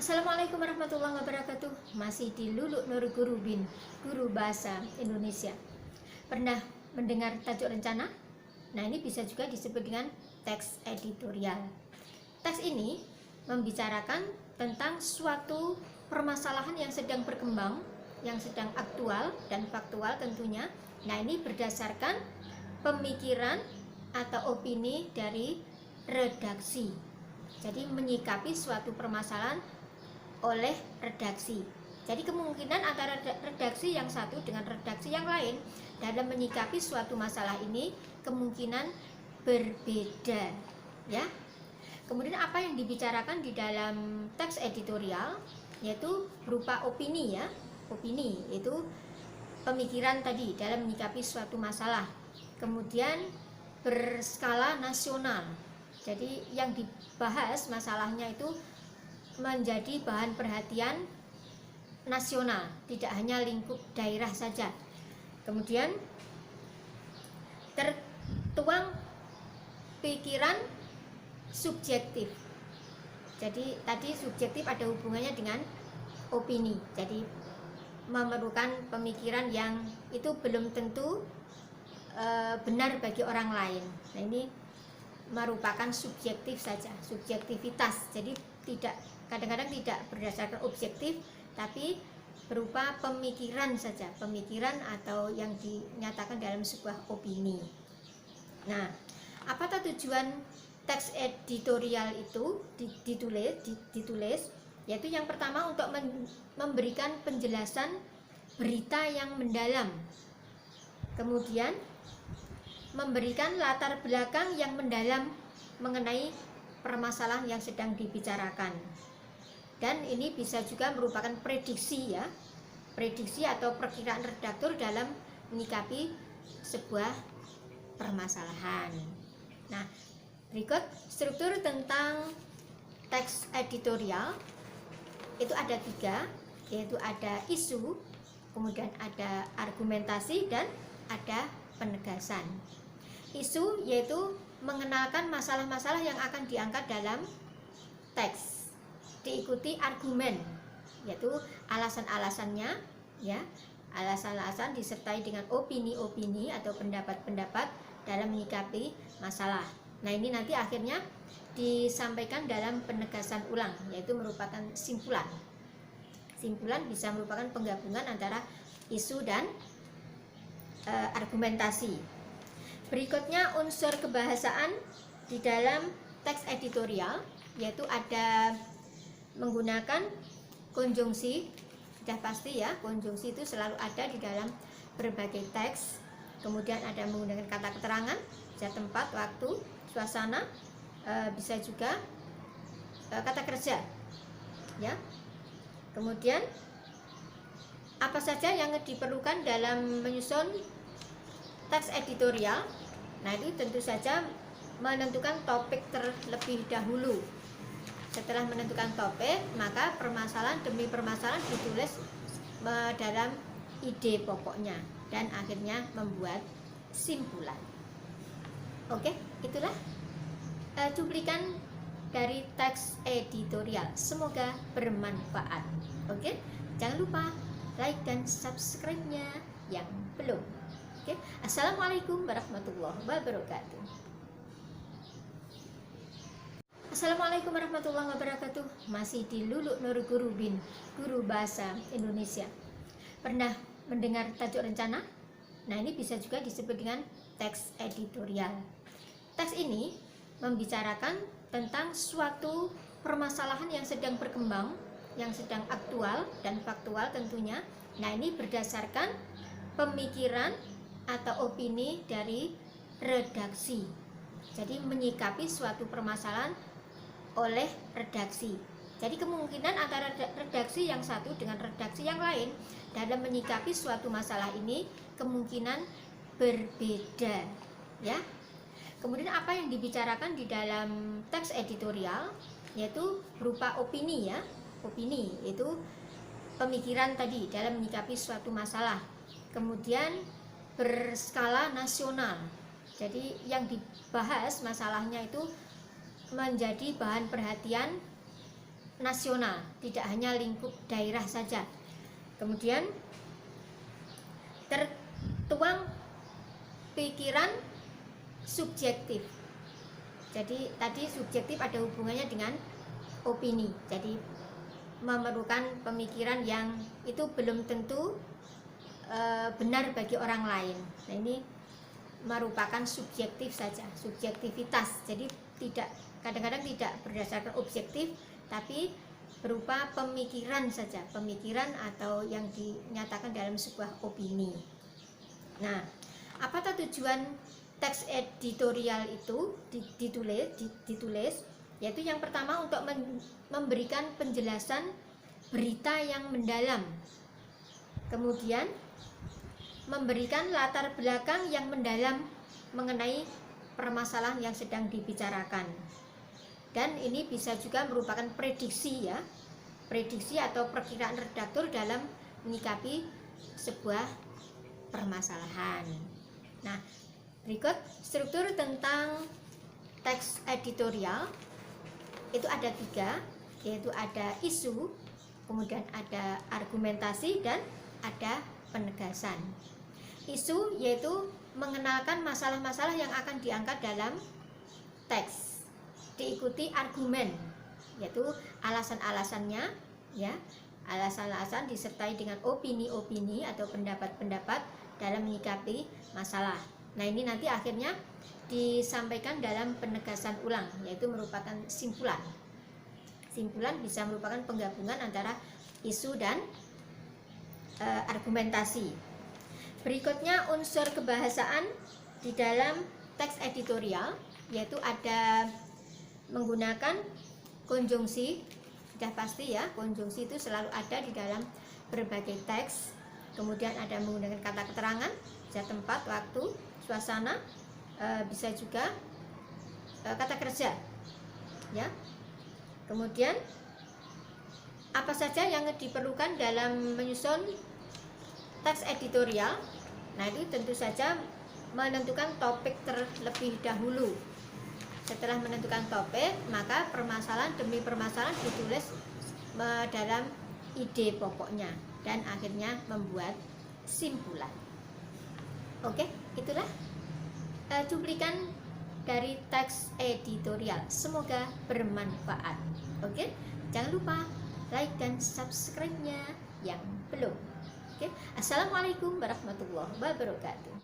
Assalamualaikum warahmatullahi wabarakatuh. Masih di Lulu Nur Guru Bin, Guru Bahasa Indonesia. Pernah mendengar tajuk rencana? Nah, ini bisa juga disebut dengan teks editorial. Teks ini membicarakan tentang suatu permasalahan yang sedang berkembang, yang sedang aktual dan faktual tentunya. Nah, ini berdasarkan pemikiran atau opini dari redaksi. Jadi menyikapi suatu permasalahan oleh redaksi. Jadi kemungkinan antara redaksi yang satu dengan redaksi yang lain dalam menyikapi suatu masalah ini kemungkinan berbeda, ya. Kemudian apa yang dibicarakan di dalam teks editorial yaitu berupa opini, ya. Opini itu pemikiran tadi dalam menyikapi suatu masalah. Kemudian berskala nasional. Jadi yang dibahas masalahnya itu menjadi bahan perhatian nasional, tidak hanya lingkup daerah saja. Kemudian tertuang pikiran subjektif. Jadi tadi subjektif ada hubungannya dengan opini. Jadi memerlukan pemikiran yang itu belum tentu benar bagi orang lain. Nah, ini merupakan subjektif saja, subjektivitas. Jadi tidak, kadang-kadang tidak berdasarkan objektif, tapi berupa pemikiran saja, pemikiran atau yang dinyatakan dalam sebuah opini. Nah, apa tujuan teks editorial itu ditulis? Yaitu yang pertama untuk memberikan penjelasan berita yang mendalam. Kemudian memberikan latar belakang yang mendalam mengenai permasalahan yang sedang dibicarakan. Dan ini bisa juga merupakan prediksi, ya. Prediksi atau perkiraan redaktur dalam menyikapi sebuah permasalahan. Nah, berikut struktur tentang teks editorial. Itu ada 3, yaitu ada isu, kemudian ada argumentasi, dan ada penegasan. Isu yaitu mengenalkan masalah-masalah yang akan diangkat dalam teks, diikuti argumen, yaitu alasan-alasannya, ya, alasan-alasan disertai dengan opini-opini atau pendapat-pendapat dalam menyikapi masalah. Nah, ini nanti akhirnya disampaikan dalam penegasan ulang, yaitu merupakan simpulan. Simpulan bisa merupakan penggabungan antara isu dan argumentasi. Berikutnya unsur kebahasaan di dalam teks editorial, yaitu ada menggunakan konjungsi. Sudah pasti, ya, konjungsi itu selalu ada di dalam berbagai teks. Kemudian ada menggunakan kata keterangan, bisa tempat, waktu, suasana, bisa juga kata kerja, ya. Kemudian apa saja yang diperlukan dalam menyusun teks editorial? Nah, itu tentu saja menentukan topik terlebih dahulu. Setelah menentukan topik, maka permasalahan demi permasalahan ditulis dalam ide pokoknya dan akhirnya membuat simpulan. Oke, itulah cuplikan dari teks editorial. Semoga bermanfaat. Oke, jangan lupa like dan subscribe-nya yang belum. Oke, assalamualaikum warahmatullahi wabarakatuh. Assalamualaikum warahmatullahi wabarakatuh. Masih di Lulu Nur Guru Bin, Guru Bahasa Indonesia. Pernah mendengar tajuk rencana? Nah, ini bisa juga disebut dengan teks editorial. Teks ini membicarakan tentang suatu permasalahan yang sedang berkembang, yang sedang aktual dan faktual tentunya. Nah, ini berdasarkan pemikiran atau opini dari redaksi. Jadi menyikapi suatu permasalahan oleh redaksi. Jadi kemungkinan antara redaksi yang satu dengan redaksi yang lain dalam menyikapi suatu masalah ini kemungkinan berbeda, ya. Kemudian apa yang dibicarakan di dalam teks editorial yaitu berupa opini, ya. Opini itu pemikiran tadi dalam menyikapi suatu masalah. Kemudian berskala nasional. Jadi yang dibahas masalahnya itu menjadi bahan perhatian nasional, tidak hanya lingkup daerah saja. Kemudian tertuang pikiran subjektif. Jadi tadi subjektif ada hubungannya dengan opini. Jadi memerlukan pemikiran yang itu belum tentu benar bagi orang lain. Nah, ini merupakan subjektif saja, subjektivitas. Jadi kadang-kadang tidak berdasarkan objektif, tapi berupa pemikiran saja, pemikiran atau yang dinyatakan dalam sebuah opini. Nah, apa tujuan teks editorial itu ditulis? Yaitu yang pertama untuk memberikan penjelasan berita yang mendalam, kemudian memberikan latar belakang yang mendalam mengenai permasalahan yang sedang dibicarakan. Dan ini bisa juga merupakan prediksi ya, prediksi atau perkiraan redaktur dalam menyikapi sebuah permasalahan. Nah, berikut struktur tentang teks editorial itu ada 3, yaitu ada isu, kemudian ada argumentasi, dan ada penegasan. Isu yaitu mengenalkan masalah-masalah yang akan diangkat dalam teks, diikuti argumen, yaitu alasan-alasannya ya, alasan-alasan disertai dengan opini-opini atau pendapat-pendapat dalam menyikapi masalah. Nah, ini nanti akhirnya disampaikan dalam penegasan ulang, yaitu merupakan simpulan. Simpulan bisa merupakan penggabungan antara isu dan argumentasi. Berikutnya unsur kebahasaan di dalam teks editorial, yaitu ada menggunakan konjungsi. Sudah pasti ya, konjungsi itu selalu ada di dalam berbagai teks. Kemudian ada menggunakan kata keterangan, bisa tempat, waktu, suasana, bisa juga kata kerja ya. Kemudian apa saja yang diperlukan dalam menyusun teks editorial? Nah, itu tentu saja menentukan topik terlebih dahulu. Setelah menentukan topik, maka permasalahan demi permasalahan ditulis dalam ide pokoknya dan akhirnya membuat simpulan. Oke, itulah cuplikan dari teks editorial. Semoga bermanfaat. Oke, jangan lupa like dan subscribe-nya yang belum. Oke, assalamualaikum warahmatullahi wabarakatuh.